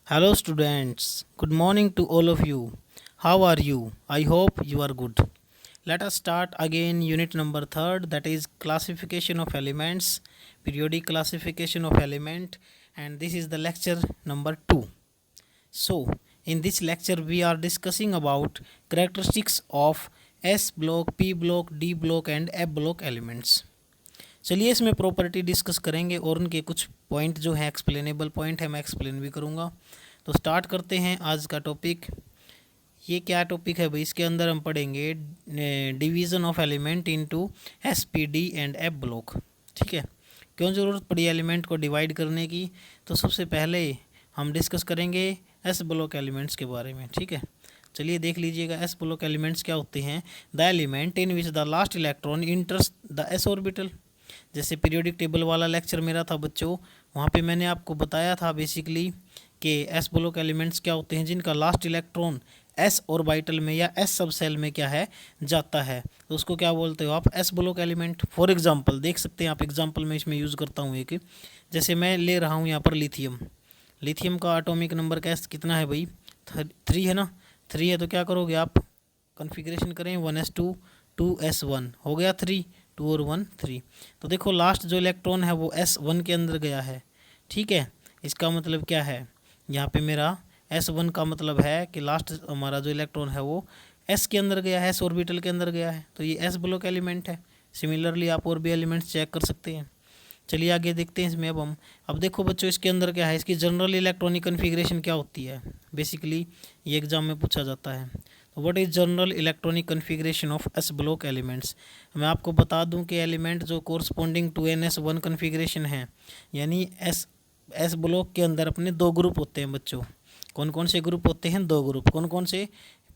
Hello, students. Good morning to all of you. How are you? I hope you are good. Let us start again unit number 3rd, that is classification of elements, periodic classification of element, and this is the lecture number 2. So, in this lecture we are discussing about characteristics of S block, P block, D block and F block elements. चलिए इसमें property discuss करेंगे और उनके कुछ point जो है explainable point है मैं एक्सप्लेन भी करूँगा। तो स्टार्ट करते हैं आज का टॉपिक। ये क्या टॉपिक है भाई? इसके अंदर हम पढ़ेंगे division of element into S P D and F block. ठीक है, क्यों ज़रूरत पड़ी एलिमेंट को डिवाइड करने की? तो सबसे पहले हम डिस्कस करेंगे एस ब्लॉक एलिमेंट्स के बारे में। ठीक है, चलिए देख लीजिएगा एस ब्लॉक एलिमेंट्स क्या होते हैं। The element in which the last electron enters the S orbital. जैसे पीरियोडिक टेबल वाला लेक्चर मेरा था बच्चों, वहाँ पे मैंने आपको बताया था बेसिकली कि एस ब्लॉक एलिमेंट्स क्या होते हैं जिनका लास्ट इलेक्ट्रॉन एस ऑर्बिटल में या एस सब सेल में क्या है जाता है, तो उसको क्या बोलते हो आप? S block element. For example देख सकते हैं आप, एग्जांपल में इसमें यूज़ करता हूँ एक, जैसे मैं ले रहा हूँ यहाँ पर लिथियम। लिथियम का एटॉमिक नंबर कैस कितना है भाई? 3 है ना। 3 है तो क्या करोगे आप? कन्फिग्रेशन करें 1s2 2s1 हो गया 3, 2 और 1 3। तो देखो लास्ट जो इलेक्ट्रॉन है वो S1 के अंदर गया है। ठीक है, इसका मतलब क्या है? यहाँ पे मेरा S1 का मतलब है कि लास्ट हमारा जो इलेक्ट्रॉन है वो S के अंदर गया है, S ऑर्बिटल के अंदर गया है, तो ये S ब्लॉक एलिमेंट है। सिमिलरली आप और भी एलिमेंट्स चेक कर सकते हैं। चलिए आगे देखते हैं इसमें। अब देखो बच्चों इसके अंदर क्या है, इसकी जनरल इलेक्ट्रॉनिक कन्फिग्रेशन क्या होती है? बेसिकली ये एग्जाम में पूछा जाता है। तो what is general electronic configuration of S block elements? मैं आपको बता दूं कि एलिमेंट जो कोरस्पॉन्डिंग टू NS1 कन्फिग्रेशन है, यानी एस ब्लॉक के अंदर अपने 2 ग्रुप होते हैं बच्चों। कौन कौन से ग्रुप होते हैं? 2 ग्रुप। कौन कौन से?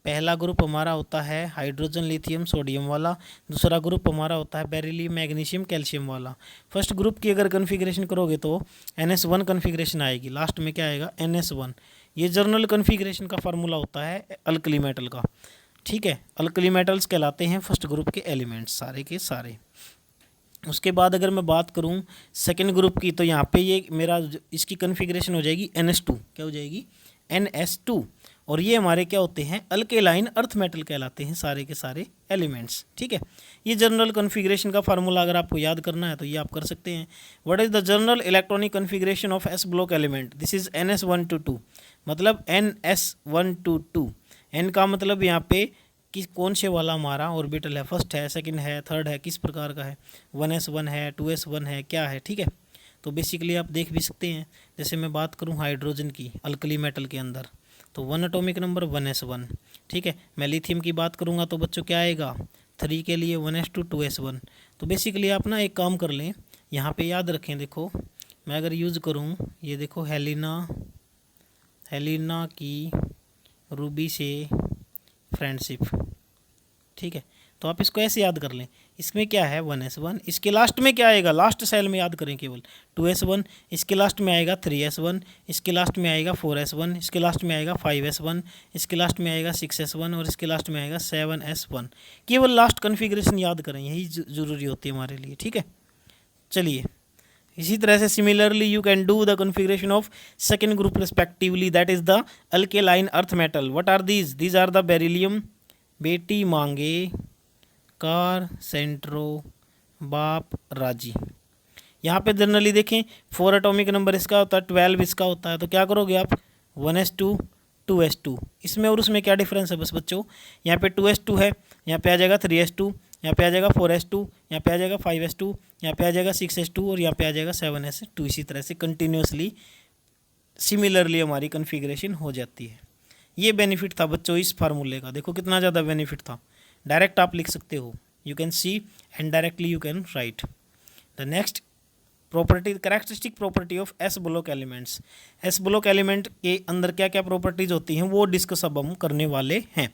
पहला ग्रुप हमारा होता है हाइड्रोजन लिथियम सोडियम वाला, दूसरा ग्रुप हमारा होता है बेरिलियम मैग्नीशियम कैल्शियम वाला। फर्स्ट ग्रुप की अगर कन्फिग्रेशन करोगे तो NS1 कन्फिग्रेशन आएगी, लास्ट में क्या आएगा? NS1। ये जर्नल कन्फिग्रेशन का फार्मूला होता है अल्कली मेटल का। ठीक है, अल्कली मेटल्स कहलाते हैं फर्स्ट ग्रुप के एलिमेंट्स सारे के सारे। उसके बाद अगर मैं बात करूं सेकेंड ग्रुप की, तो यहाँ पे ये मेरा इसकी कन्फिग्रेशन हो जाएगी NS2। क्या हो जाएगी? NS2। और ये हमारे क्या होते हैं? अल्केलाइन अर्थ मेटल कहलाते हैं सारे के सारे एलिमेंट्स। ठीक है, ये जनरल कन्फिग्रेशन का फार्मूला अगर आपको याद करना है तो ये आप कर सकते हैं। What is the general electronic configuration of S block element? This is NS122, मतलब NS122। एन का मतलब यहाँ पे किस कौन से वाला हमारा ऑर्बिटल है? फर्स्ट है, सेकंड है, थर्ड है, किस प्रकार का है? 1s1 है, 2s1 है, क्या है? ठीक है, तो बेसिकली आप देख भी सकते हैं। जैसे मैं बात करूं हाइड्रोजन की अल्कली मेटल के अंदर, तो 1 एटॉमिक नंबर 1s1। ठीक है, मैं लिथियम की बात करूंगा तो बच्चों क्या आएगा? 3 के लिए 1s2 2s1। तो बेसिकली आप ना एक काम कर लें, यहाँ पे याद रखें। देखो मैं अगर यूज़ करूँ, ये देखो हेलिना की रूबी से फ्रेंडशिप। ठीक है, तो आप इसको ऐसे याद कर लें। इसमें क्या है? 1s1। इसके लास्ट में क्या आएगा? लास्ट सेल में याद करें केवल 2s1। इसके लास्ट में आएगा 3s1। इसके लास्ट में आएगा 4s1। इसके लास्ट में आएगा 5s1। इसके लास्ट में आएगा 6s1 और इसके लास्ट में आएगा 7s1। केवल लास्ट कन्फिग्रेशन याद करें, यही ज़रूरी होती है हमारे लिए। ठीक है, चलिए इसी तरह से similarly you can do the configuration of second group respectively, that is the alkaline earth metal. What are these? These are the beryllium, बेटी मांगे, कार सेंट्रो, बाप राजी। यहाँ पे जनरली देखें 4 एटॉमिक नंबर इसका होता है, 12 इसका होता है, तो क्या करोगे आप? 1s2 2s2। इसमें और उसमें क्या डिफरेंस है बस बच्चों? यहाँ पे 2s2 है, यहाँ पे आ जाएगा 3s2, यहाँ पे आ जाएगा 4s2, यहाँ पे आ जाएगा 5s2, यहाँ पे आ जाएगा 6s2 और यहाँ पे आ जाएगा 7s2। इसी तरह से कंटिन्यूसली सिमिलरली हमारी कन्फिग्रेशन हो जाती है। ये बेनिफिट था बच्चों इस फार्मूले का। देखो कितना ज़्यादा बेनिफिट था। डायरेक्ट आप लिख सकते हो, you can C and directly you can write. The next property, characteristic property of S block elements. S block element के अंदर क्या क्या प्रॉपर्टीज होती हैं वो डिस्कस अब हम करने वाले हैं।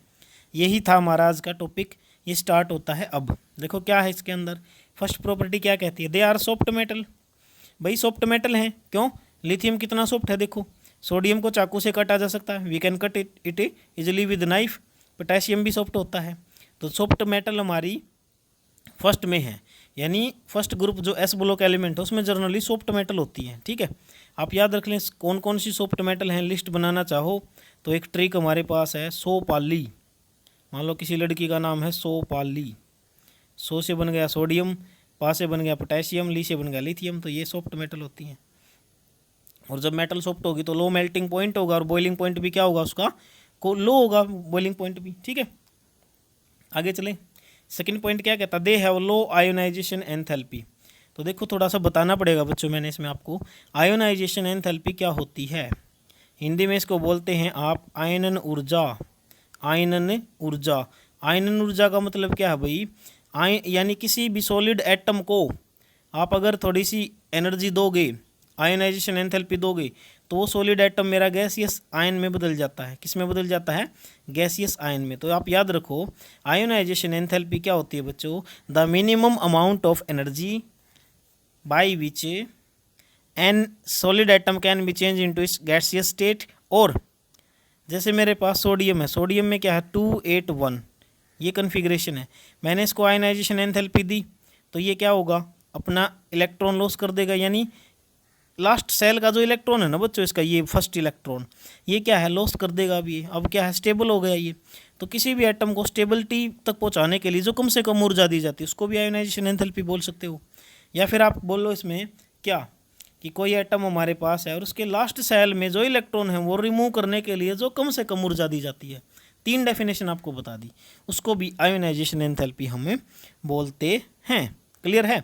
यही था हमारा आज का टॉपिक, ये स्टार्ट होता है अब। देखो क्या है इसके अंदर। फर्स्ट प्रॉपर्टी क्या कहती है? They are soft metal. भाई सॉफ्ट मेटल हैं, क्यों? लिथियम कितना सॉफ्ट है देखो। सोडियम को चाकू से काटा जा सकता है, we can cut it easily with knife. Potassium भी सॉफ्ट होता है। तो सॉफ्ट मेटल हमारी फर्स्ट में है, यानी फर्स्ट ग्रुप जो एस ब्लॉक एलिमेंट है उसमें जनरली सॉफ्ट मेटल होती है। ठीक है, आप याद रख लें कौन कौन सी सॉफ्ट मेटल हैं, लिस्ट बनाना चाहो तो एक ट्रिक हमारे पास है, सोपाली। मान लो किसी लड़की का नाम है सोपाली, सो से बन गया सोडियम, पा से बन गया पोटेशियम, ली से बन गया लिथियम, तो ये सॉफ्ट मेटल होती हैं। और जब मेटल सॉफ्ट होगी तो लो मेल्टिंग पॉइंट होगा और बॉइलिंग पॉइंट भी क्या होगा उसका, को लो होगा बॉइलिंग पॉइंट भी। ठीक है, आगे चलें। सेकंड पॉइंट क्या कहता है, they have low ionization enthalpy. तो देखो थोड़ा सा बताना पड़ेगा बच्चों मैंने इसमें आपको, आयोनाइजेशन एंथैल्पी क्या होती है। हिंदी में इसको बोलते हैं आप आयनन ऊर्जा। आयनन ऊर्जा, आयनन ऊर्जा का मतलब क्या है भाई, यानी किसी भी सॉलिड एटम को आप अगर थोड़ी सी एनर्जी दोगे, आयोनाइजेशन एंथैल्पी दोगे, तो वो सॉलिड एटम मेरा गैसियस आयन में बदल जाता है। किस में बदल जाता है, गैसियस आयन में। तो आप याद रखो आयोनाइजेशन एंथैल्पी क्या होती है बच्चों, the minimum amount of energy by which N solid atom can be change into its gaseous state. और जैसे मेरे पास सोडियम है, सोडियम में क्या है 281, ये कन्फिग्रेशन है, मैंने इसको आयोनाइजेशन एंथैल्पी दी तो ये क्या होगा, अपना इलेक्ट्रॉन लॉस कर देगा, यानी लास्ट सेल का जो इलेक्ट्रॉन है ना बच्चों, इसका ये फर्स्ट इलेक्ट्रॉन, ये क्या है लॉस कर देगा। अब क्या है, स्टेबल हो गया ये। तो किसी भी एटम को स्टेबिलिटी तक पहुंचाने के लिए जो कम से कम ऊर्जा दी जाती है उसको भी आयोनाइजेशन एंथैल्पी बोल सकते हो। या फिर आप बोलो इसमें क्या, कि कोई एटम हमारे पास है और उसके लास्ट सेल में जो इलेक्ट्रॉन है वो रिमूव करने के लिए जो कम से कम ऊर्जा दी जाती है, 3 डेफिनेशन आपको बता दी, उसको भी आयोनाइजेशन एंथैल्पी हमें बोलते हैं। क्लियर है।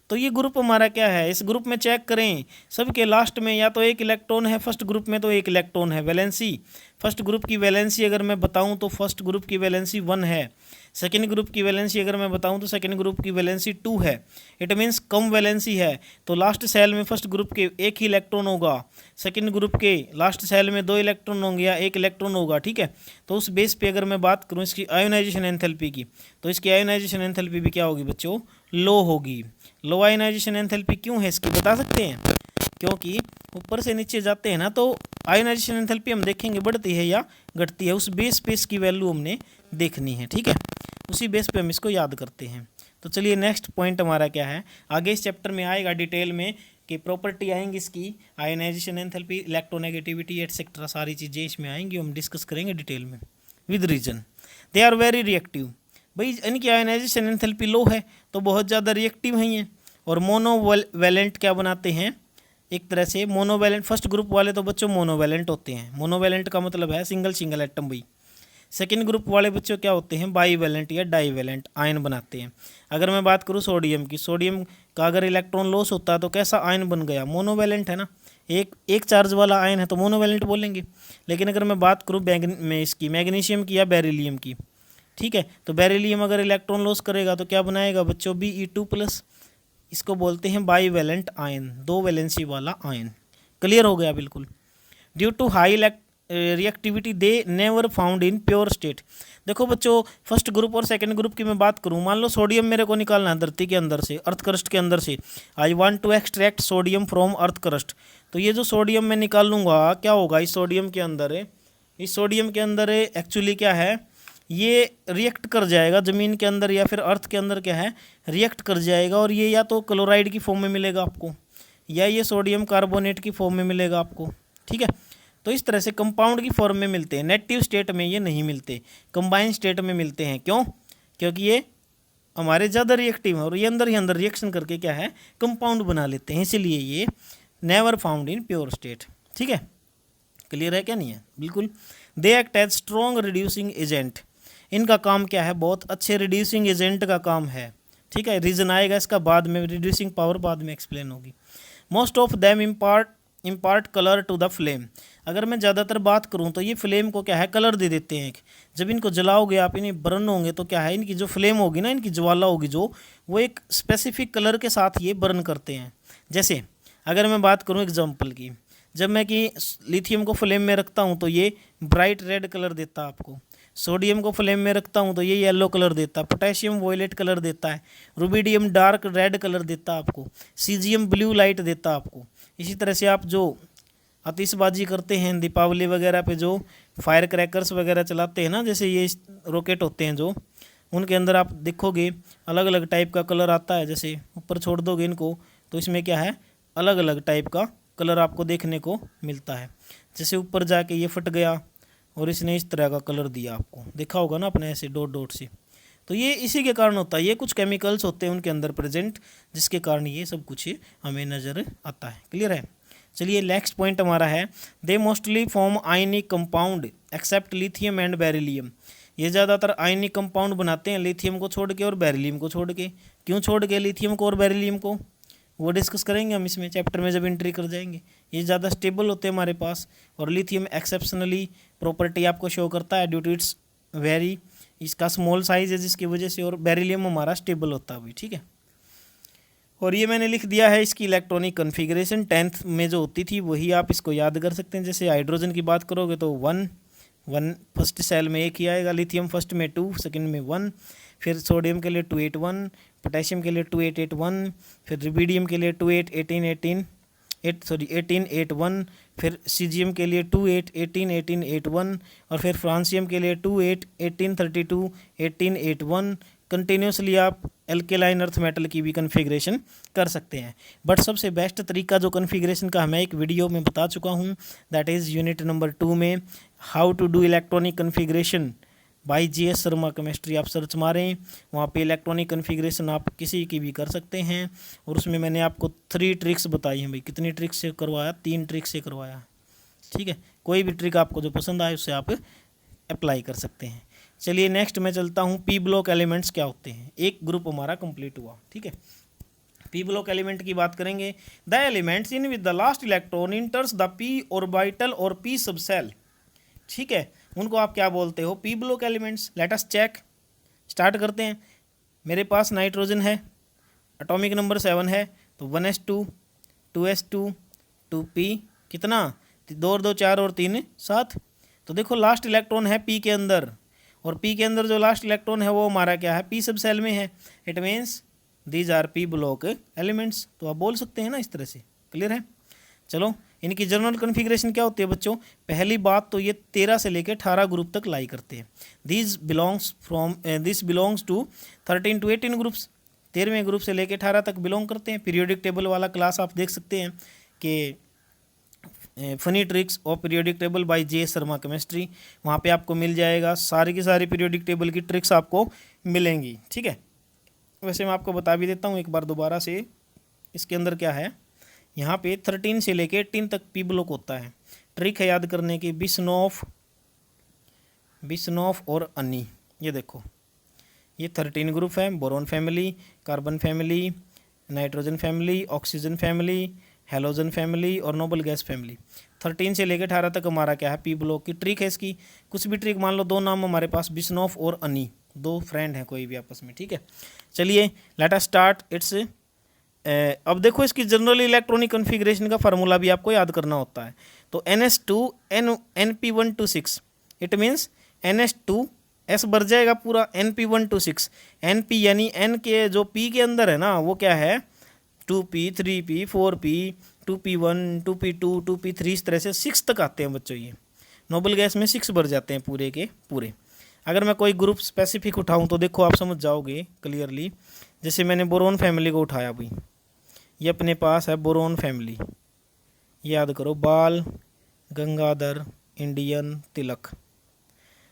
तो ये ग्रुप हमारा क्या है, इस ग्रुप में चेक करें सबके लास्ट में या तो एक इलेक्ट्रॉन है, फर्स्ट ग्रुप में तो एक इलेक्ट्रॉन है। वैलेंसी, फर्स्ट ग्रुप की वैलेंसी अगर मैं बताऊं तो फर्स्ट ग्रुप की वैलेंसी 1 है। सेकेंड ग्रुप की वैलेंसी अगर मैं बताऊं तो सेकेंड ग्रुप की वैलेंसी 2 है। इट मीन्स कम वैलेंसी है, तो लास्ट सेल में फर्स्ट ग्रुप के एक ही इलेक्ट्रॉन होगा, सेकेंड ग्रुप के लास्ट सेल में 2 इलेक्ट्रॉन होंगे या 1 इलेक्ट्रॉन होगा। ठीक है, तो उस बेस पे अगर मैं बात करूं इसकी आयोनाइजेशन एंथैल्पी की, तो इसकी आयोनाइजेशन एंथैल्पी भी क्या होगी बच्चों, लो होगी। लो आयोनाइजेशन एंथैल्पी क्यों है इसकी बता सकते हैं, क्योंकि ऊपर से नीचे जाते हैं ना तो आयोनाइजेशन एंथैल्पी हम देखेंगे बढ़ती है या घटती है, उस बेस पे इसकी वैल्यू हमने देखनी है। ठीक है, उसी बेस पे हम इसको याद करते हैं। तो चलिए नेक्स्ट पॉइंट हमारा क्या है, आगे इस चैप्टर में आएगा डिटेल में कि प्रॉपर्टी आएंगी इसकी, आयोनाइजेशन एंथैल्पी, इलेक्ट्रोनेगेटिविटी एटसेट्रा, सारी चीज़ें इसमें आएंगी, हम डिस्कस करेंगे डिटेल में with reason. They are very reactive, भाई इनकी आयोनाइजेशन एंथैल्पी लो है तो बहुत ज़्यादा रिएक्टिव हैं ये। और मोनोवैलेंट क्या बनाते हैं, एक तरह से मोनोवैलेंट, फर्स्ट ग्रुप वाले तो बच्चों मोनोवैलेंट होते हैं, मोनोवैलेंट का मतलब है सिंगल एटम भाई। सेकेंड ग्रुप वाले बच्चों क्या होते हैं, बाईवैलेंट या डाईवैलेंट आयन बनाते हैं। अगर मैं बात करूँ सोडियम की, सोडियम का अगर इलेक्ट्रॉन लॉस होता है तो कैसा आयन बन गया, मोनोवैलेंट है ना, एक चार्ज वाला आयन है तो मोनोवैलेंट बोलेंगे। लेकिन अगर मैं बात करूँ इसकी मैग्नीशियम की या बेरिलियम की, ठीक है, तो बेरिलियम अगर इलेक्ट्रॉन लॉस करेगा तो क्या बनाएगा बच्चों, Be2+, इसको बोलते हैं बाईवैलेंट आयन, 2 वैलेंसी वाला आयन। क्लियर हो गया बिल्कुल। Due to high reactivity they never found in pure state. देखो बच्चों फर्स्ट ग्रुप और सेकंड ग्रुप की मैं बात करूं, मान लो सोडियम मेरे को निकालना है धरती के अंदर से, अर्थ क्रस्ट के अंदर से, I want to extract sodium from earth crust. तो ये जो सोडियम मैं निकाल लूँगा क्या होगा, इस सोडियम के अंदर एक्चुअली क्या है, ये रिएक्ट कर जाएगा ज़मीन के अंदर या फिर अर्थ के अंदर क्या है, रिएक्ट कर जाएगा, और ये या तो क्लोराइड की फॉर्म में मिलेगा आपको या ये सोडियम कार्बोनेट की फॉर्म में मिलेगा आपको। ठीक है, तो इस तरह से कंपाउंड की फॉर्म में मिलते हैं, नेटिव स्टेट में ये नहीं मिलते, कंबाइंड स्टेट में मिलते हैं। क्यों, क्योंकि ये हमारे ज़्यादा रिएक्टिव है और ये अंदर ही अंदर रिएक्शन करके क्या है, कंपाउंड बना लेते हैं, इसीलिए ये never found in pure state. ठीक है, क्लियर है क्या, नहीं है, बिल्कुल। They act as strong reducing agent, इनका काम क्या है, बहुत अच्छे रिड्यूसिंग एजेंट का काम है। ठीक है, रीजन आएगा इसका बाद में, रिड्यूसिंग पावर बाद में एक्सप्लेन होगी। Most of them impart colour to the flame, अगर मैं ज़्यादातर बात करूं तो ये फ्लेम को क्या है, कलर दे देते हैं। जब इनको जलाओगे आप, इन्हें बर्न होंगे तो क्या है, इनकी जो फ्लेम होगी ना, इनकी ज्वाला होगी जो, वो एक स्पेसिफिक कलर के साथ ये बर्न करते हैं। जैसे अगर मैं बात करूं एग्जांपल की, जब मैं कि लिथियम को फ्लेम में रखता हूं तो ये ब्राइट रेड कलर देता है आपको, सोडियम को फ्लेम में रखता हूं तो ये येलो कलर देता है, पोटेशियम वॉयलेट कलर देता है, रुबिडियम डार्क रेड कलर देता है आपको, सीजियम ब्लू लाइट देता है आपको। इसी तरह से आप जो आतिशबाजी करते हैं दीपावली वगैरह पे, जो फायर क्रैकर्स वगैरह चलाते हैं ना, जैसे ये रॉकेट होते हैं जो, उनके अंदर आप देखोगे अलग अलग टाइप का कलर आता है। जैसे ऊपर छोड़ दोगे इनको तो इसमें क्या है, अलग अलग टाइप का कलर आपको देखने को मिलता है। जैसे ऊपर जाके ये फट गया और इसने इस तरह का कलर दिया, आपको देखा होगा ना अपने ऐसे डॉट डॉट से, तो ये इसी के कारण होता है। ये कुछ केमिकल्स होते हैं उनके अंदर प्रेजेंट, जिसके कारण ये सब कुछ हमें नज़र आता है। क्लियर है। चलिए नेक्स्ट पॉइंट हमारा है, they mostly form ionic compound except lithium and beryllium. ये ज़्यादातर आयनिक कंपाउंड बनाते हैं लिथियम को छोड़ के और बेरिलियम को छोड़ के। क्यों छोड़ के लिथियम को और बेरिलियम को, वो डिस्कस करेंगे हम इसमें चैप्टर में जब एंट्री कर जाएंगे। ये ज़्यादा स्टेबल होते हैं हमारे पास, और लिथियम एक्सेप्शनली प्रॉपर्टी आपको शो करता है ड्यू टू इट्स वेरी, इसका स्मॉल साइज है जिसकी वजह से, और बेरिलियम हमारा स्टेबल होता है अभी। ठीक है, और ये मैंने लिख दिया है इसकी इलेक्ट्रॉनिक कन्फिग्रेशन 10th में जो होती थी वही आप इसको याद कर सकते हैं। जैसे हाइड्रोजन की बात करोगे तो 1 फर्स्ट सेल में एक ही आएगा, लिथियम फर्स्ट में 2, सेकंड में 1, फिर सोडियम के लिए 281, पोटेशियम के लिए 2881, फिर रुबिडियम के लिए 1881, फिर सीजियम के लिए 1881, और फिर फ्रांसियम के लिए 1832, 1881। कंटिन्यूसली आप एल्केलाइन अर्थ मेटल की भी कन्फिग्रेशन कर सकते हैं। बट सबसे बेस्ट तरीका जो कन्फिग्रेशन का मैं एक वीडियो में बता चुका हूँ, दैट इज़ यूनिट नंबर 2 में, how to do electronic configuration by GS Sharma chemistry. आप सर्च मारें, वहाँ पे इलेक्ट्रॉनिक कन्फिग्रेशन आप किसी की भी कर सकते हैं। और उसमें मैंने आपको 3 ट्रिक्स बताई हैं भाई। कितनी ट्रिक्स से करवाया? 3 ट्रिक्स से करवाया। ठीक है, कोई भी ट्रिक आपको जो पसंद आए उससे आप अप्लाई कर सकते हैं। चलिए नेक्स्ट मैं चलता हूँ, पी ब्लॉक एलिमेंट्स क्या होते हैं। एक ग्रुप हमारा कंप्लीट हुआ। ठीक है, पी ब्लॉक एलिमेंट की बात करेंगे। The elements in with the last electron enters the p orbital और पी सबसेल। ठीक है, उनको आप क्या बोलते हो? P block elements. Let us check, start करते हैं। मेरे पास नाइट्रोजन है, एटॉमिक नंबर 7 है, तो 1s2, 2s2, 2p, कितना 2 और 2 4 और 3 7। तो देखो लास्ट इलेक्ट्रॉन है पी के अंदर, और पी के अंदर जो लास्ट इलेक्ट्रॉन है वो हमारा क्या है? पी सब सेल में है। It means these R P block elements. तो आप बोल सकते हैं ना इस तरह से। क्लियर है। चलो, इनकी जनरल कन्फिग्रेशन क्या होती है बच्चों? पहली बात तो ये 13 से लेकर 18 ग्रुप तक लाई करते हैं। This belongs to 13 to 18 groups. 13वें ग्रुप से लेकर 18 तक बिलोंग करते हैं। पीरियोडिक टेबल वाला क्लास आप देख सकते हैं कि फनी ट्रिक्स और periodic table bye GS Sharma chemistry, वहाँ पे आपको मिल जाएगा। सारी की सारी पीरियोडिक टेबल की ट्रिक्स आपको मिलेंगी। ठीक है, वैसे मैं आपको बता भी देता हूँ एक बार दोबारा से। इसके अंदर क्या है, यहाँ पे 13 से लेके 18 तक पी ब्लॉक होता है। ट्रिक है याद करने की, बिस्नोफ और अन्नी। ये देखो, ये 13 ग्रुप है। Boron family, carbon family, nitrogen family, oxygen family, halogen family और नोबल गैस फैमिली। 13 से लेकर 18 तक हमारा क्या है? पी ब्लॉक की ट्रिक है इसकी। कुछ भी ट्रिक मान लो, 2 नाम हमारे पास, बिस्नोफ और अन्नी, 2 फ्रेंड हैं कोई भी आपस में। ठीक है, चलिए लेट अस स्टार्ट इट्स। अब देखो इसकी जनरल इलेक्ट्रॉनिक कन्फिग्रेशन का फार्मूला भी आपको याद करना होता है। तो NS2 NP126, it means NS2 S भर जाएगा पूरा, NP126। NP यानी N के जो P के अंदर है ना, वो क्या है? 2p, 3p, 4p, 2p1, 2p2, 2p3, इस तरह से 6 तक आते हैं बच्चों। ये नोबल गैस में 6 भर जाते हैं पूरे के पूरे। अगर मैं कोई ग्रुप स्पेसिफिक उठाऊं तो देखो आप समझ जाओगे क्लियरली। जैसे मैंने बोरोन फैमिली को उठाया भाई, ये अपने पास है बोरोन फैमिली। याद करो, बाल गंगाधर इंडियन तिलक।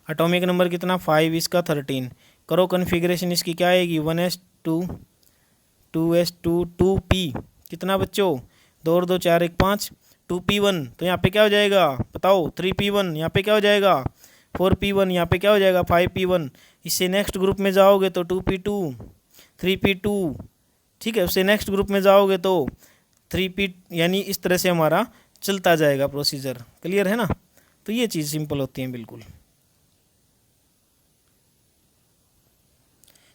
एटॉमिक नंबर कितना? 5, इसका 13। करो कन्फिग्रेशन इसकी क्या आएगी? 1s2, 2s2, 2p, कितना बच्चों? 2 और 2 4 1 5, 2p1, तो यहाँ पे क्या हो जाएगा बताओ? 3p1, यहाँ पे क्या हो जाएगा? 4p1, यहाँ पे क्या हो जाएगा? 5p1। इससे नेक्स्ट ग्रुप में जाओगे तो 2p2, 3p2। ठीक है, उससे नेक्स्ट ग्रुप में जाओगे तो 3p, यानी इस तरह से हमारा चलता जाएगा प्रोसीजर। क्लियर है ना? तो ये चीज़ सिंपल होती है बिल्कुल।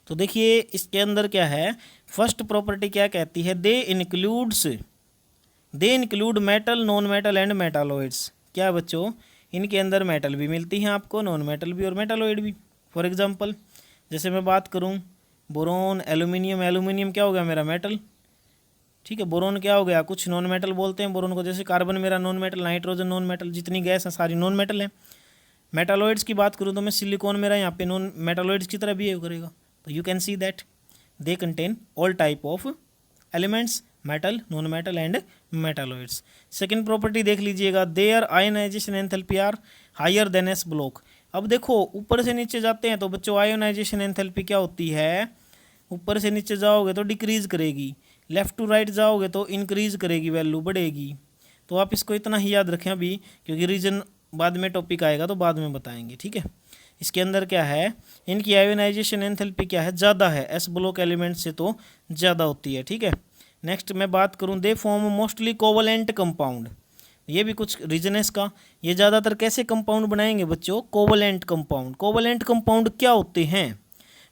तो देखिए इसके अंदर क्या है, फर्स्ट प्रॉपर्टी क्या कहती है? They include metal, non metal and metalloids. क्या बच्चों? इनके अंदर मेटल भी मिलती हैं आपको, नॉन मेटल भी और मेटालॉइड भी। फॉर एग्जांपल जैसे मैं बात करूं, बोरोन, एल्यूमिनियम। एल्यूमिनियम क्या हो गया? मेरा मेटल। ठीक है, बोरोन क्या हो गया? कुछ नॉन मेटल बोलते हैं बोरोन को। जैसे कार्बन मेरा non metal, nitrogen non metal, जितनी गैस है सारी नॉन मेटल है। मेटालॉइड्स की बात करूँ तो मैं सिलिकॉन मेरा यहाँ पे नॉन मेटालॉइड्स की तरह बिहेव करेगा। तो you can see that they contain all type of elements, metal, non metal and metalloids. Second property देख लीजिएगा, their ionisation enthalpy are higher than s block. अब देखो ऊपर से नीचे जाते हैं तो बच्चों आयोनाइजेशन एंथैल्पी क्या होती है, ऊपर से नीचे जाओगे तो डिक्रीज करेगी, लेफ्ट टू राइट जाओगे तो इंक्रीज करेगी, वैल्यू बढ़ेगी। तो आप इसको इतना ही याद रखें अभी, क्योंकि रीजन बाद में टॉपिक आएगा तो बाद में बताएंगे, ठीक है। इसके अंदर क्या है, इनकी आयोनाइजेशन एंथैल्पी क्या है, ज़्यादा है, एस ब्लॉक एलिमेंट से तो ज़्यादा होती है, ठीक है। नेक्स्ट मैं बात करूं, they form mostly covalent compound. ये भी कुछ रीजन है इसका। ये ज़्यादातर कैसे कंपाउंड बनाएंगे बच्चों, कोवलेंट कंपाउंड। कोवलेंट कंपाउंड क्या होते हैं,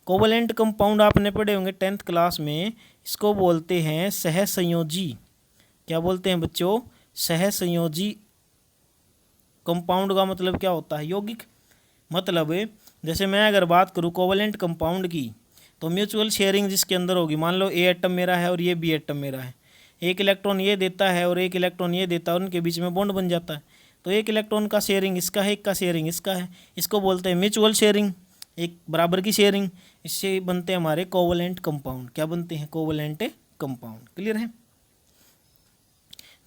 कोवलेंट कंपाउंड आपने पढ़े होंगे 10th क्लास में, इसको बोलते हैं सहसंयोजी। क्या बोलते हैं बच्चों, सहसंयोजी। कंपाउंड का मतलब क्या होता है, यौगिक। मतलब जैसे मैं अगर बात करूँ कोवलेंट कंपाउंड की, तो म्यूचुअल शेयरिंग जिसके अंदर होगी, मान लो ए एटम मेरा है और ये बी एटम मेरा है, एक इलेक्ट्रॉन ये देता है और एक इलेक्ट्रॉन ये देता है, उनके बीच में बॉन्ड बन जाता है। तो एक इलेक्ट्रॉन का शेयरिंग इसका है, एक का शेयरिंग इसका है, इसको बोलते हैं म्यूचुअल शेयरिंग, एक बराबर की शेयरिंग। इससे बनते हैं हमारे कोवलेंट कंपाउंड। क्या बनते हैं, कोवलेंट कंपाउंड। क्लियर है।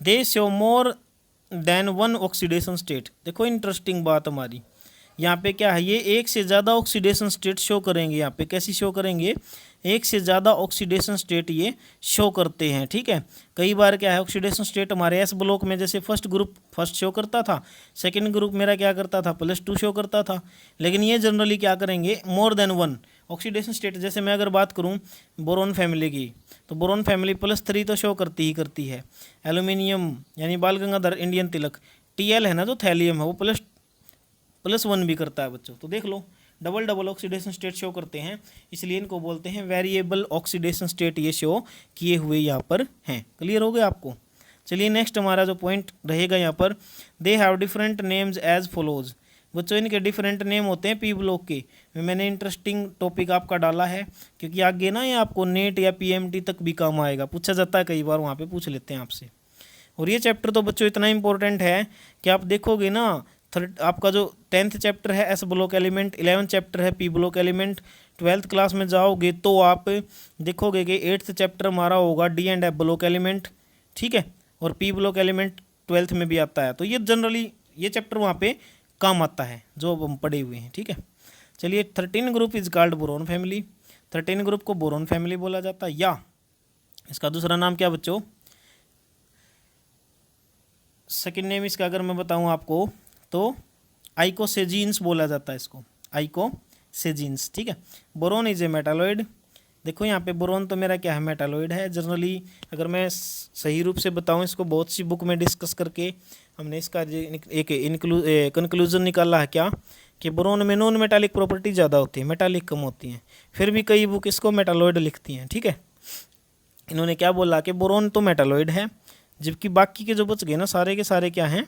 दे show more than one oxidation state. देखो इंटरेस्टिंग बात हमारी यहाँ पे क्या है, ये एक से ज़्यादा ऑक्सीडेशन स्टेट शो करेंगे। यहाँ पे कैसी शो करेंगे, एक से ज़्यादा ऑक्सीडेशन स्टेट ये शो करते हैं, ठीक है। कई बार क्या है, ऑक्सीडेशन स्टेट हमारे एस ब्लॉक में जैसे फर्स्ट ग्रुप फर्स्ट शो करता था, सेकंड ग्रुप मेरा क्या करता था, +2 शो करता था। लेकिन ये जनरली क्या करेंगे, more than one oxidation state. जैसे मैं अगर बात करूँ बोरोन फैमिली की, तो बोरोन फैमिली +3 तो शो करती ही करती है। एल्यूमिनियम यानी बाल गंगाधर इंडियन तिलक, Tl है ना जो थैलियम है, वो +1 भी करता है बच्चों। तो देख लो double double oxidation state show करते हैं, इसलिए इनको बोलते हैं वेरिएबल ऑक्सीडेशन स्टेट, ये शो किए हुए यहाँ पर हैं। क्लियर हो गया आपको। चलिए नेक्स्ट हमारा जो पॉइंट रहेगा यहाँ पर, they have different names as follows. बच्चों इनके डिफरेंट नेम होते हैं पी ब्लॉक के। मैंने इंटरेस्टिंग टॉपिक आपका डाला है, क्योंकि आगे ना ये आपको नेट या PMT तक भी काम आएगा, पूछा जाता है कई बार, वहाँ पे पूछ लेते हैं आपसे। और ये चैप्टर तो बच्चों इतना इंपॉर्टेंट है कि आप देखोगे ना, आपका जो 10th चैप्टर है s block element, 11th chapter है p block element, 12th class में जाओगे तो आप देखोगे कि 8th चैप्टर हमारा होगा D and F block element, ठीक है। और पी ब्लॉक एलिमेंट 12th में भी आता है। तो ये जनरली ये चैप्टर वहाँ पे काम आता है जो हम पढ़े हुए हैं, ठीक है। चलिए 13 group is called boron family. 13 group को बोरोन फैमिली बोला जाता है, या इसका दूसरा नाम क्या बच्चों, सेकेंड नेम इसका अगर मैं बताऊँ आपको तो आइकोसेजीन्स बोला जाता है इसको, आइकोसेजीन्स, ठीक है। Boron is a metalloid. देखो यहाँ पे बोरोन तो मेरा क्या है, मेटालॉइड है। जनरली अगर मैं सही रूप से बताऊँ इसको, बहुत सी बुक में डिस्कस करके हमने इसका एक कंक्लूजन निकाला है क्या, कि बोरोन में नॉन मेटालिक प्रॉपर्टी ज़्यादा होती है, मेटालिक कम होती हैं। फिर भी कई बुक इसको मेटालॉइड लिखती हैं, ठीक है। इन्होंने क्या बोला कि बोरोन तो मेटालॉइड है, जबकि बाकी के जो बच गए ना सारे के सारे क्या हैं,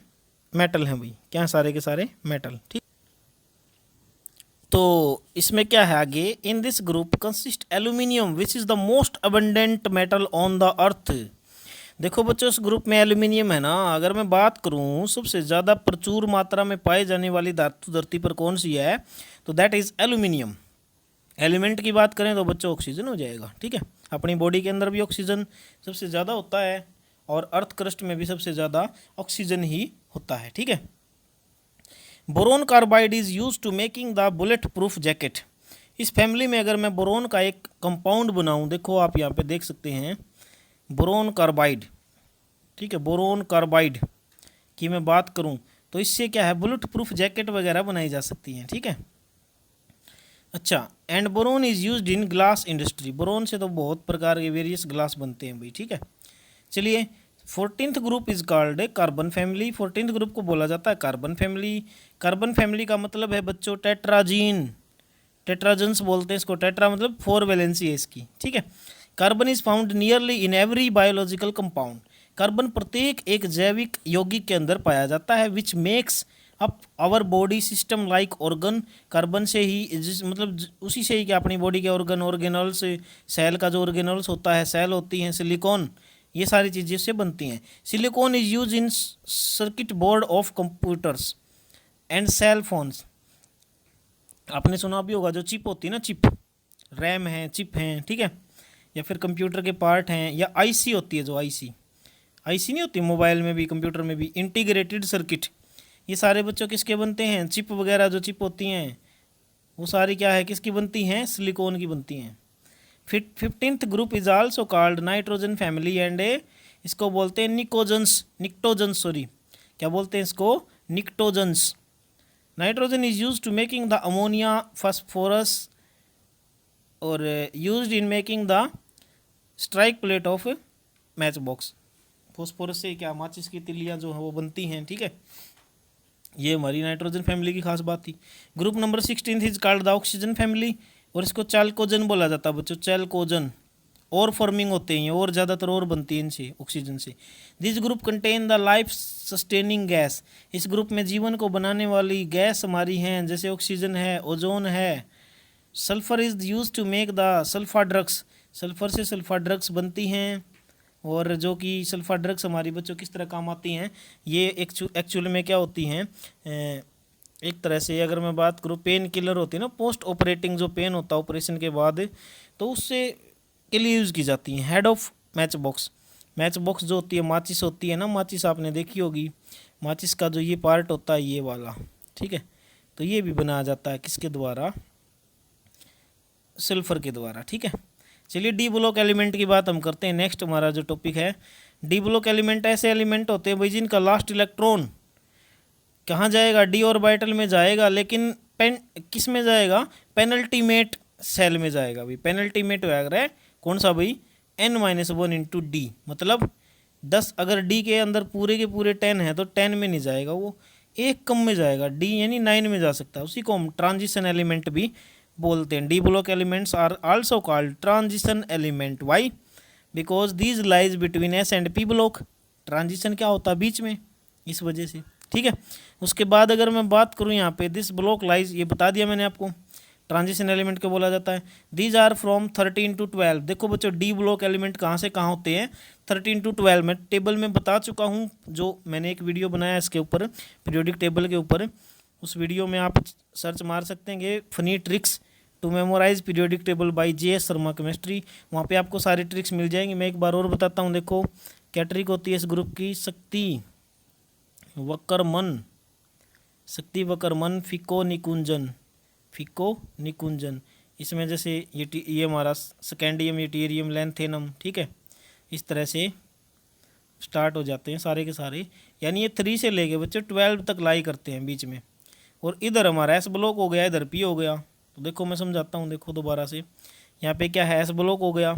मेटल हैं भाई, क्या सारे के सारे मेटल, ठीक। तो इसमें क्या है आगे, in this group consist aluminium which is the most abundant metal on the earth. देखो बच्चों इस ग्रुप में एल्यूमिनियम है ना, अगर मैं बात करूं सबसे ज़्यादा प्रचुर मात्रा में पाई जाने वाली धातु धरती पर कौन सी है, तो दैट इज़ एल्यूमिनियम। एलिमेंट की बात करें तो बच्चों ऑक्सीजन हो जाएगा, ठीक है। अपनी बॉडी के अंदर भी ऑक्सीजन सबसे ज़्यादा होता है, और अर्थ क्रस्ट में भी सबसे ज़्यादा ऑक्सीजन ही होता है, ठीक है। Boron carbide is use to making the bullet proof jacket. इस फैमिली में अगर मैं बोरोन का एक कंपाउंड बनाऊं, देखो आप यहाँ पे देख सकते हैं बोरोन कार्बाइड, ठीक है। बोरोन कार्बाइड की मैं बात करूं तो इससे क्या है, बुलेट प्रूफ जैकेट वगैरह बनाई जा सकती हैं, ठीक है। अच्छा, and boron is used in glass industry. Boron से तो बहुत प्रकार के वेरियस ग्लास बनते हैं भाई, ठीक है। चलिए 14th group is called carbon family. 14th group को बोला जाता है कार्बन फैमिली। कार्बन फैमिली का मतलब है बच्चों टेट्राजीन, टेट्राजन्स बोलते हैं इसको। टेट्रा मतलब 4 वैलेंसी है इसकी, ठीक है। Carbon is found nearly in every biological compound. Carbon प्रत्येक एक जैविक यौगिक के अंदर पाया जाता है, which makes up our body system like organ. Carbon से ही मतलब उसी से ही कि अपनी बॉडी के ऑर्गेनल्स, सेल का जो ऑर्गेनल्स होता है, सेल होती हैं, सिलिकॉन, ये सारी चीज़ें से बनती हैं। Silicon is use in circuit board of computers and cell phones. आपने सुना भी होगा जो चिप होती है ना, चिप, रैम है, चिप हैं, ठीक है, या फिर कंप्यूटर के पार्ट हैं, या आईसी होती है जो आईसी, आईसी नहीं होती मोबाइल में भी, कंप्यूटर में भी, इंटीग्रेटेड सर्किट, ये सारे बच्चों किसके बनते हैं? चिप वगैरह जो चिप होती हैं वो सारी क्या है, किसकी बनती हैं? सिलिकॉन की बनती हैं। 15th group is also called nitrogen family and इसको बोलते हैं निक्टोजन्स सॉरी, क्या बोलते हैं इसको? Pnictogens. Nitrogen is use to making the ammonia phosphorus और used in making the strike plate of match box. Phosphorus से क्या माचिस की तिलियाँ जो है वो बनती हैं, ठीक है। ये हमारी नाइट्रोजन फैमिली की खास बात थी। Group number 16 is called the oxygen family और इसको चैल्कोजन बोला जाता है बच्चों, चैल्कोजन। और फॉर्मिंग होते हैं और ज़्यादातर और बनती है इनसे, ऑक्सीजन से। This group contain the life sustaining gas, इस ग्रुप में जीवन को बनाने वाली गैस हमारी हैं, जैसे ऑक्सीजन है, ओजोन है। Sulphur is use to make the sulfa drugs, sulphur से सल्फा ड्रग्स बनती हैं। और जो कि सल्फा ड्रग्स हमारी बच्चों किस तरह काम आती हैं, ये एक्चुअल में क्या होती हैं, एक तरह से अगर मैं बात करूँ पेन किलर होती है ना, पोस्ट ऑपरेटिंग जो पेन होता है ऑपरेशन के बाद, तो उससे के लिए यूज़ की जाती हैं। Head of match box, match box जो होती है माचिस होती है ना, माचिस आपने देखी होगी, माचिस का जो ये पार्ट होता है ये वाला, ठीक है, तो ये भी बनाया जाता है किसके द्वारा? सल्फर के द्वारा, ठीक है। चलिए डी ब्लॉक एलिमेंट की बात हम करते हैं। नेक्स्ट हमारा जो टॉपिक है डी ब्लॉक एलिमेंट, ऐसे एलिमेंट होते हैं भाई जिनका लास्ट इलेक्ट्रॉन कहाँ जाएगा? डी ऑर्बिटल में जाएगा, लेकिन किस में जाएगा? पेनल्टीमेट सेल में जाएगा भाई। पेनल्टीमेट वगैरह है कौन सा भाई? n-1 इंटू डी, मतलब 10, अगर डी के अंदर पूरे के पूरे 10 है तो 10 में नहीं जाएगा, वो एक कम में जाएगा, डी यानी 9 में जा सकता है। उसी को हम ट्रांजिशन एलिमेंट भी बोलते हैं। D block elements are also called transition element. Why? Because these lies between s and p block. Transition क्या होता है? बीच में, इस वजह से, ठीक है। उसके बाद अगर मैं बात करूँ यहाँ पे दिस ब्लॉक लाइज, ये बता दिया मैंने आपको, ट्रांजिशन एलिमेंट को बोला जाता है। These are from 13 to 12। देखो बच्चों डी ब्लॉक एलिमेंट कहाँ से कहाँ होते हैं? 13 to 12 मैं टेबल में बता चुका हूँ, जो मैंने एक वीडियो बनाया इसके ऊपर, पीरियोडिक टेबल के ऊपर। उस वीडियो में आप सर्च मार सकते हैं funny tricks to memorise periodic table by JS Sharma chemistry, वहाँ पे आपको सारी ट्रिक्स मिल जाएंगी। मैं एक बार और बताता हूँ, देखो क्या ट्रिक होती है इस ग्रुप की। शक्ति शक्ति वक्रमन फिको निकुंजन, इसमें जैसे ये हमारा स्कैंडियम, यूटेरियम, लैंथेनम, ठीक है, इस तरह से स्टार्ट हो जाते हैं सारे के सारे, यानी ये 3 से लेके बच्चे 12 तक लाई करते हैं बीच में। और इधर हमारा एस ब्लॉक हो गया, इधर पी हो गया। तो देखो मैं समझाता हूँ, देखो दोबारा से, यहाँ पे क्या है? एस ब्लॉक हो गया,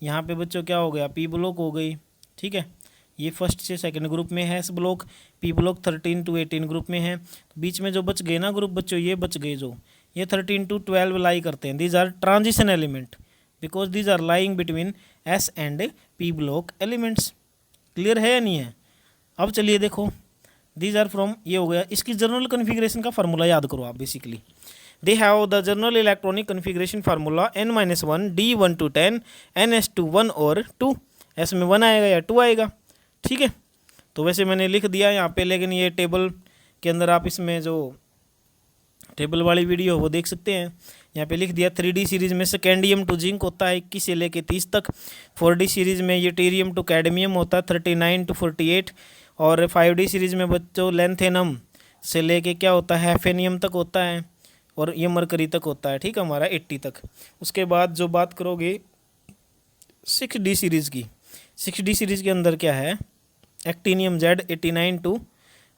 यहाँ पे बच्चों क्या हो गया? पी ब्लॉक हो गई, ठीक है। ये फर्स्ट से सेकंड ग्रुप में है s block, P block 13 to 18 group में है। तो बीच में जो बच गए ना ग्रुप बच्चों, ये बच गए जो ये 13 to 12 लाई करते हैं। These are transition element because these are lying between s and p block elements. Clear है या नहीं है? अब चलिए देखो, दीज आर फ्रॉम, ये हो गया। इसकी जर्नल कन्फिग्रेशन का फार्मूला याद करो आप। Basically they have the journal electronic configuration formula n-1 d1 to 10 ns to 1 और 2। एस में 1 आएगा या 2 आएगा, ठीक है। तो वैसे मैंने लिख दिया यहाँ पे, लेकिन ये टेबल के अंदर आप इसमें जो टेबल वाली वीडियो वो देख सकते हैं। यहाँ पे लिख दिया 3D सीरीज़ में स्कैंडियम टू जिंक होता है 21 से लेके 30 तक। 4D सीरीज़ में यूटेरियम टू कैडमियम होता है 39 to 48। और 5D सीरीज़ में बच्चों लेंथेनम से लेके क्या होता है? हैफेनियम तक होता है, और ये मरकरी तक होता है, ठीक है, हमारा 80 तक। उसके बाद जो बात करोगे 6D सीरीज़ की, 6D सीरीज़ के अंदर क्या है? एक्टिनियम Z89 टू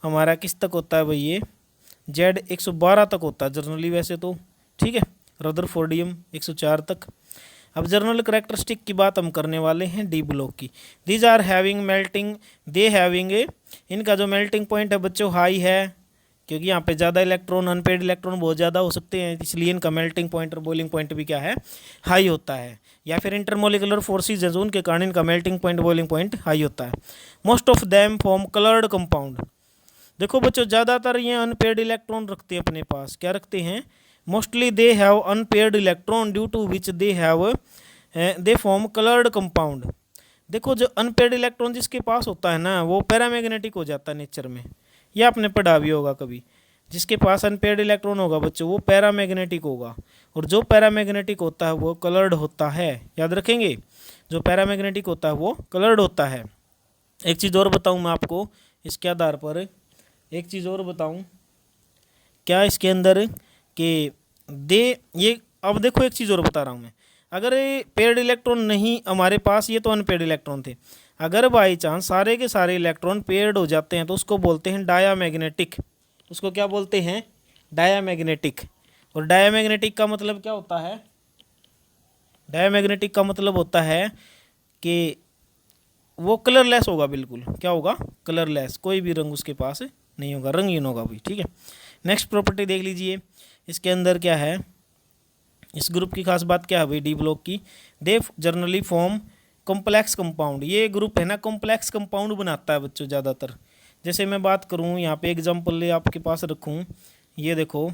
हमारा किस तक होता है भाई? ये Z112 तक होता है जर्नली वैसे तो, ठीक है। रदरफोर्डियम 104 तक। अब जर्नल करेक्टरिस्टिक की बात हम करने वाले हैं डी ब्लॉक की। These are having melting, they having, इनका जो मेल्टिंग पॉइंट है बच्चों हाई है, क्योंकि यहाँ पे ज़्यादा इलेक्ट्रॉन, अनपेड इलेक्ट्रॉन बहुत ज़्यादा हो सकते हैं, इसलिए इनका मेल्टिंग पॉइंट और बॉइलिंग पॉइंट भी क्या है? हाई होता है। या फिर इंटरमोलिकुलर फोर्सेज है उनके कारण इनका melting point, boiling point high होता है। Most of them form coloured compound. देखो बच्चों ज़्यादातर ये अनपेड इलेक्ट्रॉन रखते हैं अपने पास। क्या रखते हैं? Mostly they have unpaired electron due to which they form coloured compound. देखो जो अनपेड इलेक्ट्रॉन जिसके पास होता है ना, वो पैरामैग्नेटिक हो जाता है नेचर में। यह आपने पढ़ा भी होगा कभी, जिसके पास अनपेड इलेक्ट्रॉन होगा बच्चों वो पैरामैग्नेटिक होगा, और जो पैरामैग्नेटिक होता है वो कलर्ड होता है। याद रखेंगे, जो पैरामैग्नेटिक होता है वो कलर्ड होता है। एक चीज़ और बताऊं मैं आपको इसके आधार पर, एक चीज़ और बताऊं क्या इसके अंदर कि ये अब देखो एक चीज़ और बता रहा हूँ मैं। अगर पेड इलेक्ट्रॉन नहीं हमारे पास, ये तो अनपेड इलेक्ट्रॉन थे, अगर बाई चांस सारे के सारे इलेक्ट्रॉन पेड हो जाते हैं तो उसको बोलते हैं डायामैग्नेटिक। उसको क्या बोलते हैं? डायामैग्नेटिक। और डायामैग्नेटिक का मतलब क्या होता है? डायामैग्नेटिक का मतलब होता है कि वो कलरलेस होगा, बिल्कुल क्या होगा? कलरलेस, कोई भी रंग उसके पास नहीं होगा, रंगीन होगा भाई, ठीक है। नेक्स्ट प्रॉपर्टी देख लीजिए, इसके अंदर क्या है, इस ग्रुप की खास बात क्या है भाई डी ब्लॉक की? They generally form complex compound. ये ग्रुप है ना कॉम्प्लेक्स कंपाउंड बनाता है बच्चों ज़्यादातर। जैसे मैं बात करूँ यहाँ पे एग्जांपल आपके पास रखूँ, ये देखो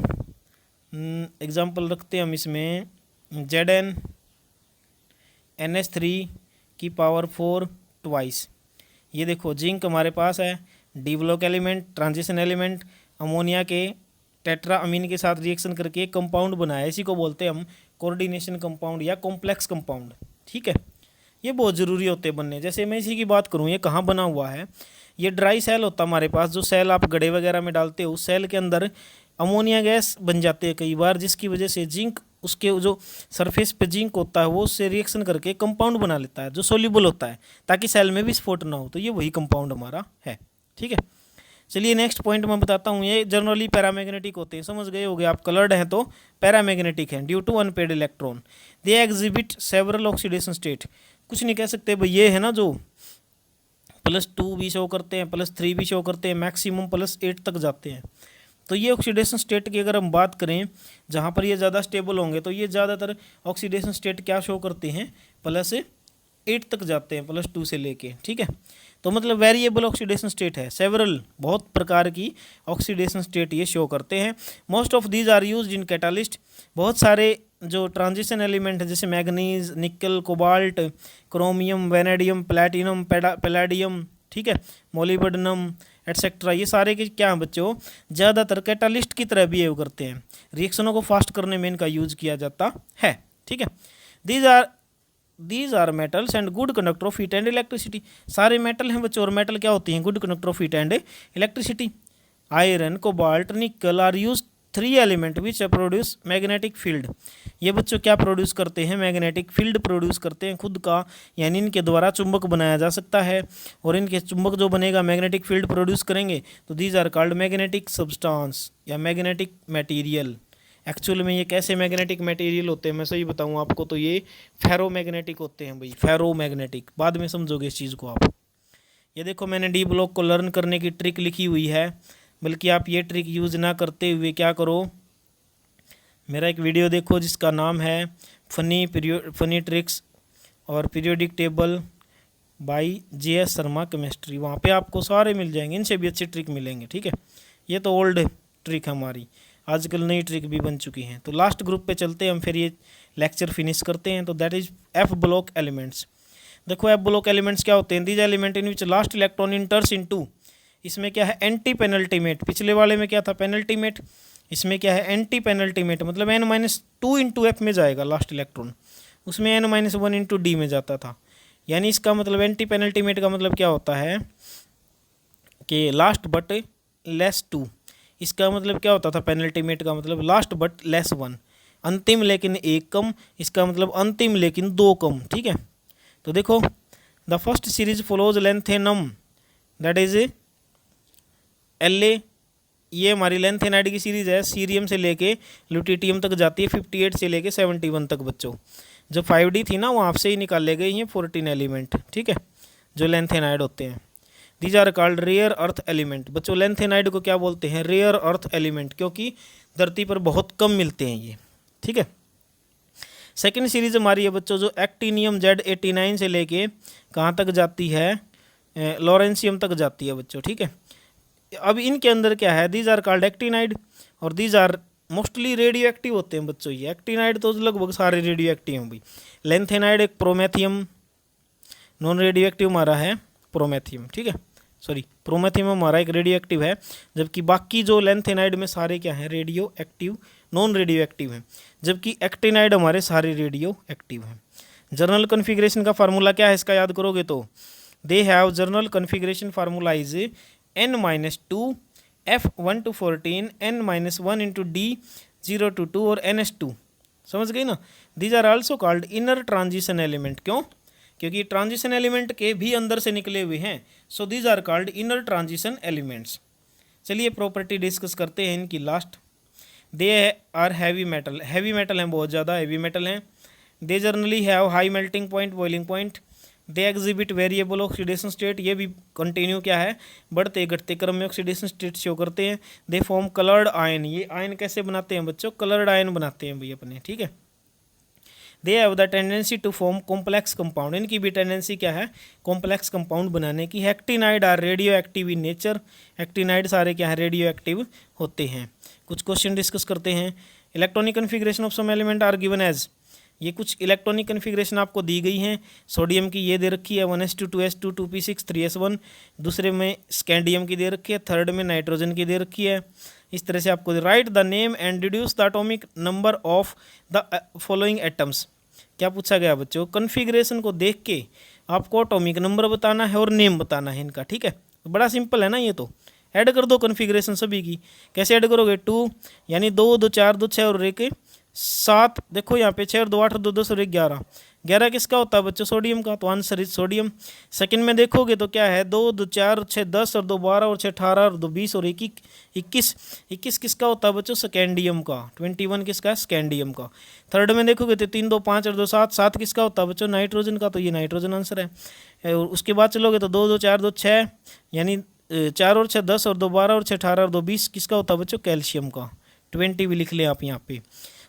एग्जांपल रखते हैं हम इसमें ZnNH3 की पावर 4 ट्वाइस। ये देखो जिंक हमारे पास है, D block element, transition element, ammonia के टेट्रा अमीन के साथ रिएक्शन करके एक कंपाउंड बनाया, इसी को बोलते हैं हम कोऑर्डिनेशन कंपाउंड या कॉम्प्लेक्स कंपाउंड, ठीक है। ये बहुत ज़रूरी होते हैं बनने। जैसे मैं इसी की बात करूँ, ये कहाँ बना हुआ है? ये ड्राई सेल होता है हमारे पास, जो सेल आप गड्ढे वगैरह में डालते हो, उस सेल के अंदर अमोनिया गैस बन जाती है कई बार, जिसकी वजह से जिंक, उसके जो सरफेस पे जिंक होता है वो उससे रिएक्शन करके कंपाउंड बना लेता है जो सोल्यूबल होता है, ताकि सेल में भी स्फोट ना हो। तो ये वही कंपाउंड हमारा है, ठीक है। चलिए नेक्स्ट पॉइंट मैं बताता हूँ। ये जनरली पैरामैग्नेटिक होते हैं, समझ गए होगे आप, कलर्ड हैं तो पैरामैग्नेटिक हैं due to unpaired electron. They exhibit several oxidation state. कुछ नहीं कह सकते भाई, ये है ना जो +2 भी शो करते हैं, +3 भी शो करते हैं, मैक्सिमम +8 तक जाते हैं। तो ये ऑक्सीडेशन स्टेट की अगर हम बात करें, जहाँ पर ये ज़्यादा स्टेबल होंगे, तो ये ज़्यादातर ऑक्सीडेशन स्टेट क्या शो करते हैं? +8 तक जाते हैं, +2 से लेके, ठीक है। तो मतलब वेरिएबल ऑक्सीडेशन स्टेट है, सेवरल बहुत प्रकार की ऑक्सीडेशन स्टेट ये शो करते हैं। Most of these are used in catalyst. बहुत सारे जो ट्रांजिशन एलिमेंट है जैसे manganese, nickel, cobalt, chromium, vanadium, platinum, palladium, ठीक है, मोलिब्डेनम एटसेट्रा, ये सारे के क्या हैं बच्चों? ज़्यादातर कैटालिस्ट की तरह बिहेव करते हैं, रिएक्शनों को फास्ट करने में इनका यूज किया जाता है, ठीक है। These are metals and good conductor of heat and electricity. सारे मेटल हैं बच्चों, और मेटल क्या होती हैं? Good conductor of heat and electricity. Iron, cobalt, nickel are use 3 element which produce magnetic field. ये बच्चों क्या प्रोड्यूस करते हैं? मैग्नेटिक फील्ड प्रोड्यूस करते हैं खुद का, यानी इनके द्वारा चुंबक बनाया जा सकता है, और इनके चुंबक जो बनेगा मैग्नेटिक फील्ड प्रोड्यूस करेंगे, तो these are called magnetic substance या मैग्नेटिक मटेरियल। एक्चुअल में ये कैसे मैग्नेटिक मटेरियल होते हैं मैं सही बताऊँ आपको, तो ये फेरोमैग्नेटिक होते हैं भाई, फेरोमैग्नेटिक, बाद में समझोगे इस चीज़ को आप। ये देखो मैंने डी ब्लॉक को लर्न करने की ट्रिक लिखी हुई है, बल्कि आप ये ट्रिक यूज़ ना करते हुए क्या करो, मेरा एक वीडियो देखो जिसका नाम है फनी ट्रिक्स और periodic table by JS Sharma chemistry. वहाँ पे आपको सारे मिल जाएंगे, इनसे भी अच्छी ट्रिक मिलेंगे, ठीक है। ये तो ओल्ड ट्रिक है हमारी, आजकल नई ट्रिक भी बन चुकी हैं। तो लास्ट ग्रुप पे चलते हैं हम, फिर ये लेक्चर फिनिश करते हैं। तो that is F block elements. देखो F ब्लॉक एलिमेंट्स क्या होते हैं? These element in which last electron इंटर्स into, इसमें क्या है? Anti penultimate. पिछले वाले में क्या था? पेनल्टीमेट। इसमें क्या है? एंटी पेनल्टीमेट, मतलब n-2 इंटू F में जाएगा लास्ट इलेक्ट्रॉन, उसमें n-1 इंटू D में जाता था। यानी इसका मतलब एंटी पेनल्टीमेट का मतलब क्या होता है कि लास्ट बट लेस 2। इसका मतलब क्या होता था? पेनल्टीमेट का मतलब लास्ट बट लेस 1, अंतिम लेकिन 1 कम। इसका मतलब अंतिम लेकिन 2 कम, ठीक है। तो देखो the first series follows lanthanum, that is LA। ये हमारी लेंथेनाइड की सीरीज है, सीरियम से लेके ल्यूटिटियम तक जाती है, 58 से लेके 71 तक बच्चों। जो 5D थी ना, वहाँ से ही निकाले गए ये 14 एलिमेंट, ठीक है, जो लेंथेनाइड होते हैं। These are called rare earth element. बच्चों लेंथेनाइड को क्या बोलते हैं? रेयर अर्थ एलिमेंट, क्योंकि धरती पर बहुत कम मिलते हैं ये, ठीक है। सेकेंड सीरीज हमारी है बच्चों जो एक्टिनियम Z89 से लेके कहाँ तक जाती है? लॉरेंसियम तक जाती है बच्चों, ठीक है। अब इनके अंदर क्या है? दीज आर कॉल्ड एक्टिनाइड, और these are mostly radioactive होते हैं बच्चों। ये एक्टिनाइड तो लगभग सारे रेडियो एक्टिव हैं भाई। लेंथेनाइड एक प्रोमेथियम, नॉन रेडियो एक्टिव हमारा है प्रोमेथियम, ठीक है, सॉरी प्रोमेथियम हमारा एक रेडियो एक्टिव है, जबकि बाकी जो लेंथेनाइड में सारे क्या हैं? Radioactive, non radioactive हैं, जबकि एक्टिनाइड हमारे सारे रेडियो एक्टिव हैं। जनरल कॉन्फ़िगरेशन का फार्मूला क्या है इसका? याद करोगे तो they have general configuration formula is n-2 f1 to 14 n-1 into d 0 to 2 और ns2। समझ गई ना। These are also called inner transition element. क्यों? क्योंकि ट्रांजिशन एलिमेंट के भी अंदर से निकले हुए हैं, so these are called inner transition elements. चलिए प्रॉपर्टी डिस्कस करते हैं इनकी last. They are heavy metal, heavy metal हैं, बहुत ज़्यादा हैवी मेटल हैं। They generally have high melting point, boiling point. They exhibit variable oxidation state, ये भी कंटिन्यू क्या है, बढ़ते घटते क्रम में ऑक्सीडेशन स्टेट शो करते हैं। दे फॉर्म कलर्ड आयन, ये आयन कैसे बनाते हैं बच्चों, कलर्ड आयन बनाते हैं भाई अपने, ठीक है। They have the tendency to form complex compound, इनकी भी टेंडेंसी क्या है, कॉम्प्लेक्स कंपाउंड बनाने की। Actinide are radioactive in nature, actinide सारे क्या है, रेडियो एक्टिव होते हैं। कुछ क्वेश्चन डिस्कस करते हैं। Electronic configuration of some element are given as, ये कुछ इलेक्ट्रॉनिक कन्फिग्रेशन आपको दी गई हैं। सोडियम की ये दे रखी है 1s2 2s2 2p6 3s1, दूसरे में स्कैंडियम की दे रखी है, थर्ड में नाइट्रोजन की दे रखी है। इस तरह से आपको right the name and deduce the atomic number of the following atoms. क्या पूछा गया बच्चों, कन्फिग्रेशन को देख के आपको एटॉमिक नंबर बताना है और नेम बताना है इनका, ठीक है। तो बड़ा सिंपल है ना ये, तो ऐड कर दो कन्फिग्रेशन सभी की। कैसे ऐड करोगे, 2 यानी 2 2 4 2 6 और 1 7। देखो यहाँ पे 6 और 2 8 और 2 10 और 1 11, 11 किसका होता है बच्चों, सोडियम का, तो आंसर इज सोडियम। सेकंड में देखोगे तो क्या है, 2 2 4 और 6 10 और 2 12 और 6 18 और 2 20 और 1 21, 21 किसका होता है बच्चों, स्कैंडियम का। 21 किसका है, स्कैंडियम का। थर्ड में देखोगे तो 3 2 5 और 2 7, 7 किसका होता है बच्चों, नाइट्रोजन का, तो ये नाइट्रोजन आंसर है। और उसके बाद चलोगे तो 2 2 4 2 6 यानी 4 और 6 10 और 2 12 और 6 18 और 2 20 किसका होता है बच्चों, कैल्शियम का। 20 भी लिख लें आप यहाँ पे।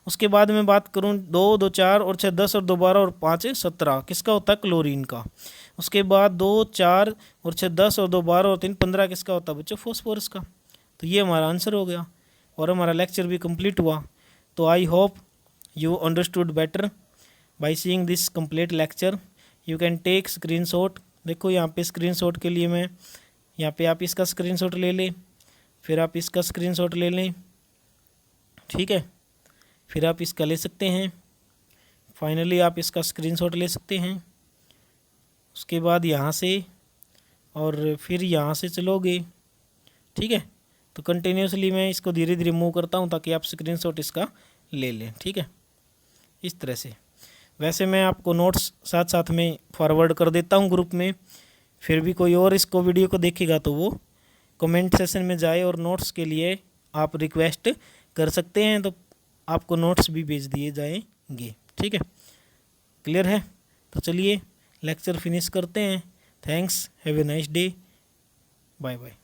उसके बाद मैं बात करूँ 2 2 4 और 6 10 और 2 12 और 5 17 किसका होता है, क्लोरीन का। उसके बाद 2 4 और 6 10 और 2 12 और 3 15 किसका होता है बच्चों, फॉस्फोरस का। तो ये हमारा आंसर हो गया और हमारा लेक्चर भी कंप्लीट हुआ। तो I hope you understood better by seeing this complete lecture. You can take screenshot. देखो यहाँ पे स्क्रीनशॉट के लिए मैं यहाँ पे आप इसका स्क्रीनशॉट ले लें, फिर आप इसका स्क्रीनशॉट ले लें, ठीक है। फिर आप इसका ले सकते हैं, फाइनली आप इसका स्क्रीनशॉट ले सकते हैं। उसके बाद यहाँ से और फिर यहाँ से चलोगे, ठीक है। तो कंटिन्यूसली मैं इसको धीरे धीरे मूव करता हूँ ताकि आप स्क्रीनशॉट इसका ले लें, ठीक है, इस तरह से। वैसे मैं आपको नोट्स साथ साथ में फॉरवर्ड कर देता हूँ ग्रुप में, फिर भी कोई और इसको वीडियो को देखेगा तो वो कमेंट सेशन में जाए और नोट्स के लिए आप रिक्वेस्ट कर सकते हैं, तो आपको नोट्स भी भेज दिए जाएंगे, ठीक है। क्लियर है? तो चलिए लेक्चर फिनिश करते हैं। Thanks, have a nice day, bye bye.